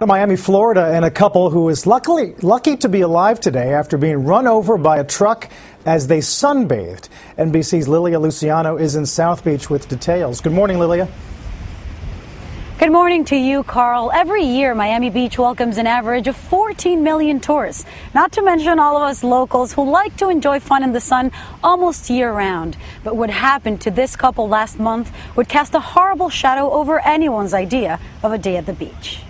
To Miami, Florida, and a couple who is lucky to be alive today after being run over by a truck as they sunbathed. NBC's Lilia Luciano is in South Beach with details. Good morning, Lilia. Good morning to you, Carl. Every year, Miami Beach welcomes an average of 14 million tourists, not to mention all of us locals who like to enjoy fun in the sun almost year-round. But what happened to this couple last month would cast a horrible shadow over anyone's idea of a day at the beach.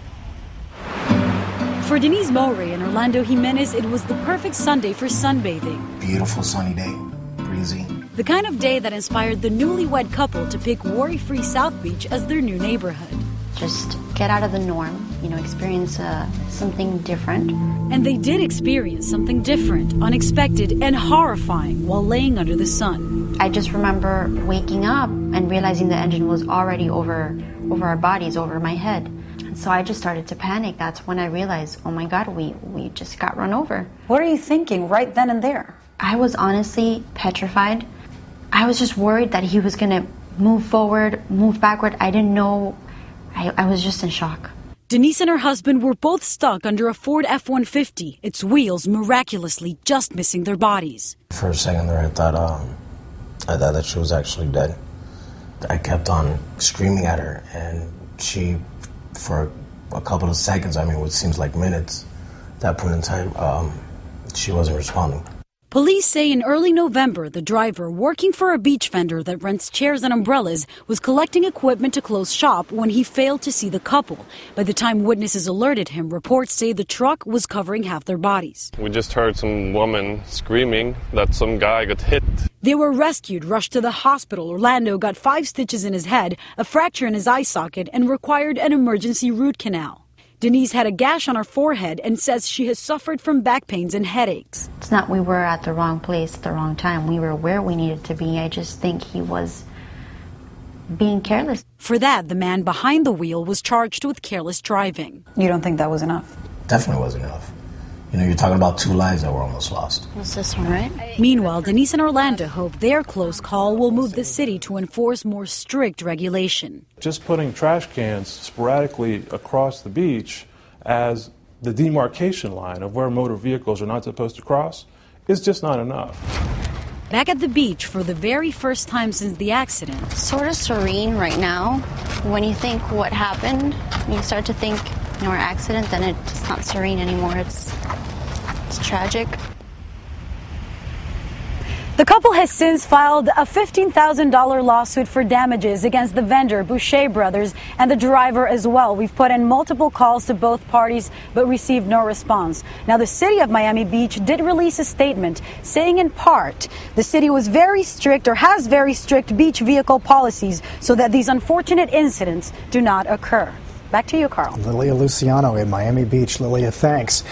For Denise Mowry and Orlando Jimenez, it was the perfect Sunday for sunbathing. Beautiful sunny day, breezy. The kind of day that inspired the newlywed couple to pick worry-free South Beach as their new neighborhood. Just get out of the norm, experience something different. And they did experience something different, unexpected, and horrifying while laying under the sun. I just remember waking up and realizing the engine was already over our bodies, over my head. And so I just started to panic. That's when I realized, oh my God, we just got run over. What are you thinking right then and there? I was honestly petrified. I was just worried that he was going to move forward, move backward. I didn't know. I was just in shock. Denise and her husband were both stuck under a Ford F-150, its wheels miraculously just missing their bodies. For a second there, I thought that she was actually dead. I kept on screaming at her, and she, for a couple of seconds, what seems like minutes, at that point in time, she wasn't responding. Police say in early November, the driver, working for a beach vendor that rents chairs and umbrellas, was collecting equipment to close shop when he failed to see the couple. By the time witnesses alerted him, reports say the truck was covering half their bodies. We just heard some woman screaming that some guy got hit. They were rescued, rushed to the hospital. Orlando got 5 stitches in his head, a fracture in his eye socket, and required an emergency root canal. Denise had a gash on her forehead and says she has suffered from back pains and headaches. It's not we were at the wrong place at the wrong time. We were where we needed to be. I just think he was being careless. For that, the man behind the wheel was charged with careless driving. You don't think that was enough? Definitely wasn't enough. You're talking about 2 lives that were almost lost. Is this one right? Meanwhile, Denise and Orlando hope their close call will move the city to enforce more strict regulation. Just putting trash cans sporadically across the beach as the demarcation line of where motor vehicles are not supposed to cross is just not enough. Back at the beach for the very first time since the accident. Sort of serene right now. When you think what happened, you start to think, our accident, then it's not serene anymore. It's tragic. The couple has since filed a $15,000 lawsuit for damages against the vendor, Boucher Brothers, and the driver as well. We've put in multiple calls to both parties but received no response. Now, the city of Miami Beach did release a statement saying in part the city was very strict or has very strict beach vehicle policies so that these unfortunate incidents do not occur. Back to you, Carl. Lilia Luciano in Miami Beach. Lilia, thanks.